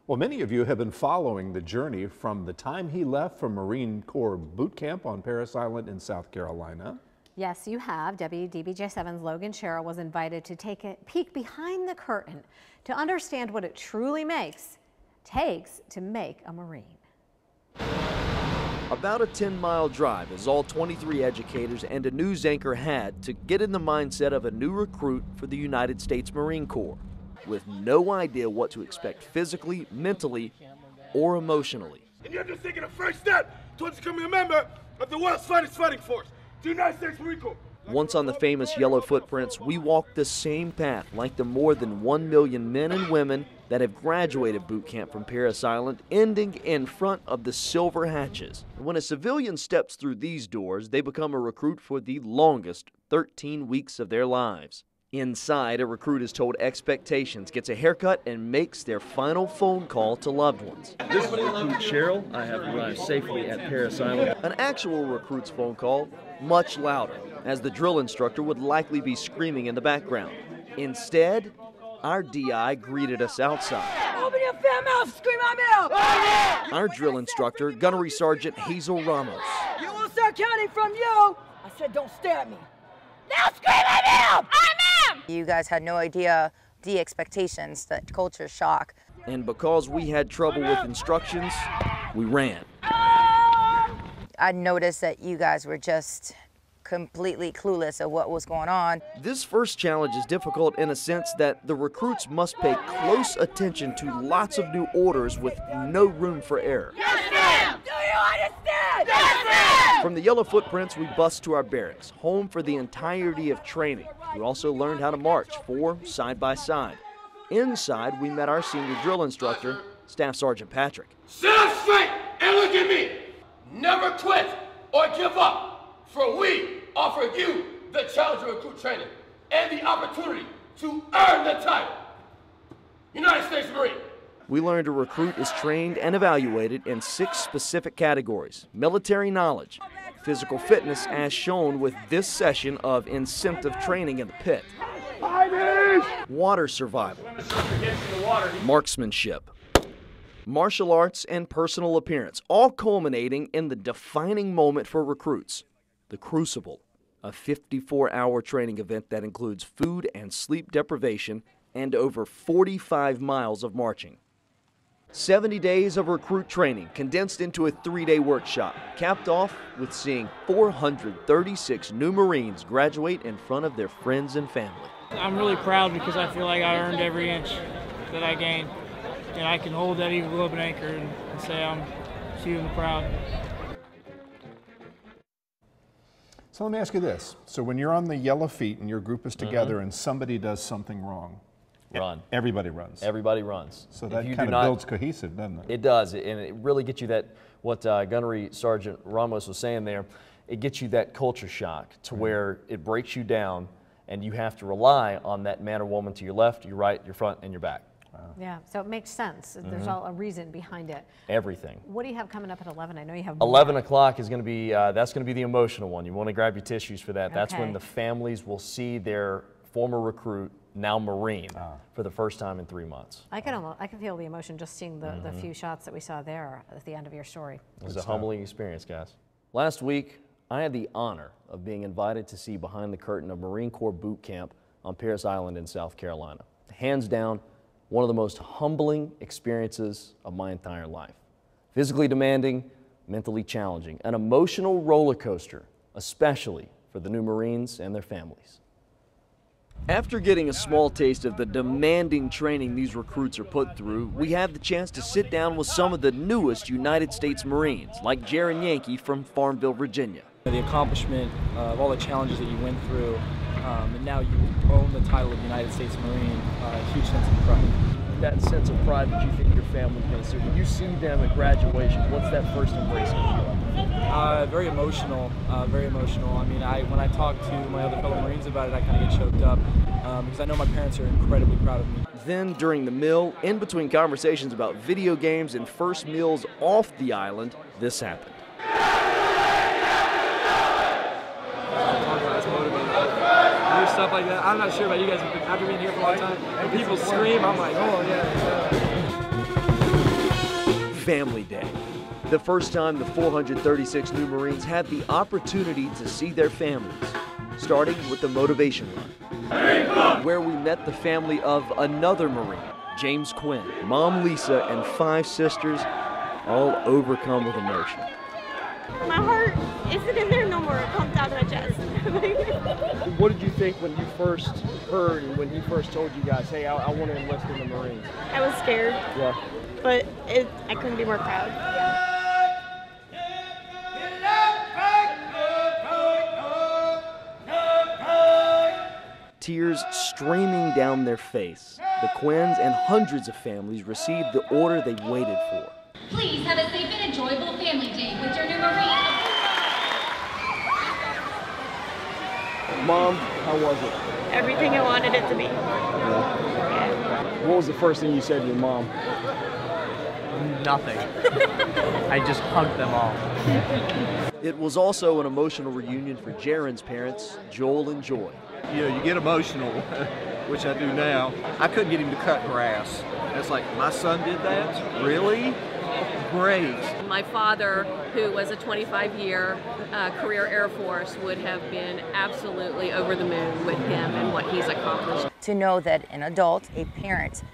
Well, many of you have been following the journey from the time he left from Marine Corps boot camp on Parris Island in South Carolina. Yes, you have. WDBJ7's Logan Sherrill was invited to take a peek behind the curtain to understand what it truly takes to make a Marine. About a 10-mile drive is all 23 educators and a news anchor had to get in the mindset of a new recruit for the United States Marine Corps, with no idea what to expect physically, mentally, or emotionally. And you're just taking a first step towards becoming a member of the world's finest fighting force, the United States Marine Corps. Once on the famous yellow footprints, we walked the same path like the more than 1 million men and women that have graduated boot camp from Parris Island, ending in front of the silver hatches. When a civilian steps through these doors, they become a recruit for the longest 13 weeks of their lives. Inside, a recruit is told expectations, gets a haircut, and makes their final phone call to loved ones. This is Recruit Sherrill. I have arrived safely at Parris Island. An actual recruit's phone call, much louder, as the drill instructor would likely be screaming in the background. Instead, our DI greeted us outside. Open your fat mouth, scream at me! Our drill instructor, Gunnery Sergeant Hazel Ramos. You will start counting from you! I said don't stare at me. Now scream at me! I'm him! You guys had no idea the expectations, the culture shock. And because we had trouble with instructions, we ran. I noticed that you guys were just completely clueless of what was going on. This first challenge is difficult in a sense that the recruits must pay close attention to lots of new orders with no room for error. Yes, ma'am! Do you understand? Yes, ma'am! From the yellow footprints, we bust to our barracks, home for the entirety of training. We also learned how to march, 4 side by side. Inside, we met our senior drill instructor, Staff Sergeant Patrick. Sit up straight and look at me. Never quit or give up, for we offer you the challenge of recruit training and the opportunity to earn the title United States Marine. We learned a recruit is trained and evaluated in 6 specific categories: military knowledge, physical fitness as shown with this session of incentive training in the pit, water survival, marksmanship, martial arts, and personal appearance, all culminating in the defining moment for recruits, the Crucible, a 54-hour training event that includes food and sleep deprivation and over 45 miles of marching. 70 days of recruit training condensed into a 3-day workshop, capped off with seeing 436 new Marines graduate in front of their friends and family. I'm really proud because I feel like I earned every inch that I gained. And I can hold that Eagle Globe and Anchor and say I'm feeling proud. So let me ask you this. So when you're on the yellow feet and your group is together and somebody does something wrong, Run. Everybody runs. Everybody runs. So that kind of builds cohesive, doesn't it? It does, and it really gets you that, what Gunnery Sergeant Ramos was saying there, it gets you that culture shock to where it breaks you down and you have to rely on that man or woman to your left, your right, your front, and your back. Wow. Yeah, so it makes sense. There's all a reason behind it. Everything. What do you have coming up at 11? I know you have 11 o'clock is going to be, that's going to be the emotional one. You want to grab your tissues for that. That's when the families will see their former recruit, now Marine, for the first time in 3 months. I can feel the emotion just seeing the few shots that we saw there at the end of your story. It was a humbling experience, guys. Last week, I had the honor of being invited to see behind the curtain of Marine Corps boot camp on Parris Island in South Carolina. Hands down, one of the most humbling experiences of my entire life. Physically demanding, mentally challenging, an emotional roller coaster, especially for the new Marines and their families. After getting a small taste of the demanding training these recruits are put through, we had the chance to sit down with some of the newest United States Marines, like Jaron Yankee from Farmville, Virginia. The accomplishment of all the challenges that you went through, and now you own the title of United States Marine, a huge sense of pride. That sense of pride that you think your family's going to see, when you see them at graduation, what's that first embrace going to feel like? Very emotional, very emotional. I mean, when I talk to my other fellow Marines about it, I kind of get choked up because I know my parents are incredibly proud of me. Then, during the meal, in between conversations about video games and first meals off the island, this happened. Stuff like that. I'm not sure about you guys, but after being here for a long time, when people scream, I'm like, oh yeah. Family Day. The first time the 436 new Marines had the opportunity to see their families, starting with the motivation run, where we met the family of another Marine, James Quinn, Mom Lisa, and 5 sisters, all overcome with emotion. My heart isn't in there no more. It pumped out of my chest. What did you think when you first heard and when he first told you guys, hey, I want to enlist in the Marines? I was scared. Yeah. But I couldn't be more proud. Tears streaming down their face, the Quinns and hundreds of families received the order they waited for. Please have a safe and enjoyable family day with your new Marine. Mom, how was it? Everything I wanted it to be. Yeah. What was the first thing you said to your mom? Nothing. I just hugged them all. It was also an emotional reunion for Jaren's parents, Joel and Joy. You know, you get emotional, which I do now. I couldn't get him to cut grass. It's like, my son did that? Really? Great. My father, who was a 25-year career Air Force, would have been absolutely over the moon with him and what he's accomplished. To know that an adult, a parent,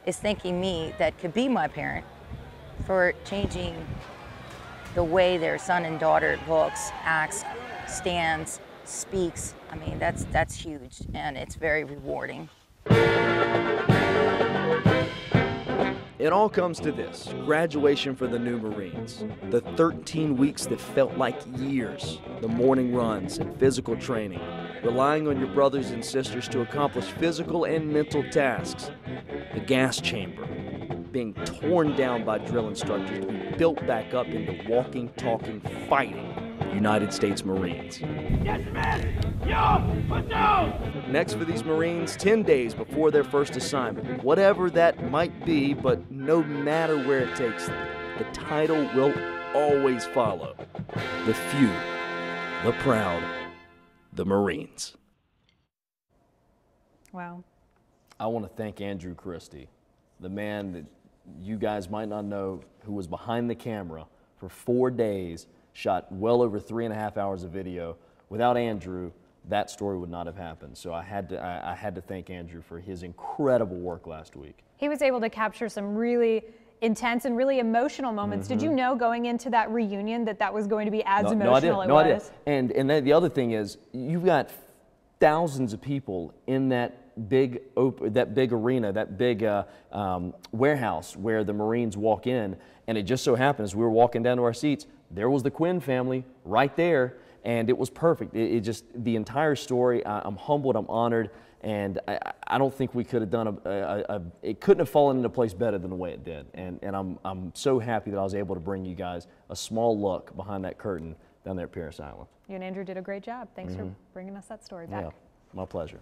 is thanking me that could be my parent for changing the way their son and daughter looks, acts, stands, speaks. I mean, that's huge, and it's very rewarding. It all comes to this, graduation for the new Marines. The 13 weeks that felt like years, the morning runs and physical training, relying on your brothers and sisters to accomplish physical and mental tasks. The gas chamber, being torn down by drill instructors to be built back up into walking, talking, fighting United States Marines. Yes, man! Yo, put down! Next for these Marines, 10 days before their first assignment, whatever that might be, but no matter where it takes them, the title will always follow. The few, the proud, the Marines. Wow. I want to thank Andrew Christie, the man that you guys might not know, who was behind the camera for 4 days, shot well over 3.5 hours of video. Without Andrew, that story would not have happened. So I had to thank Andrew for his incredible work last week. He was able to capture some really intense and really emotional moments. Did you know going into that reunion that was going to be as emotional as it was? No, I did. And then the other thing is, you've got thousands of people in that big arena, that big warehouse where the Marines walk in, and it just so happens we were walking down to our seats. There was the Quinn family right there, and it was perfect. It just, the entire story, I'm humbled, I'm honored, and I don't think we could have done it couldn't have fallen into place better than the way it did. And I'm so happy that I was able to bring you guys a small look behind that curtain down there at Parris Island. You and Andrew did a great job. Thanks for bringing us that story back. Yeah, my pleasure.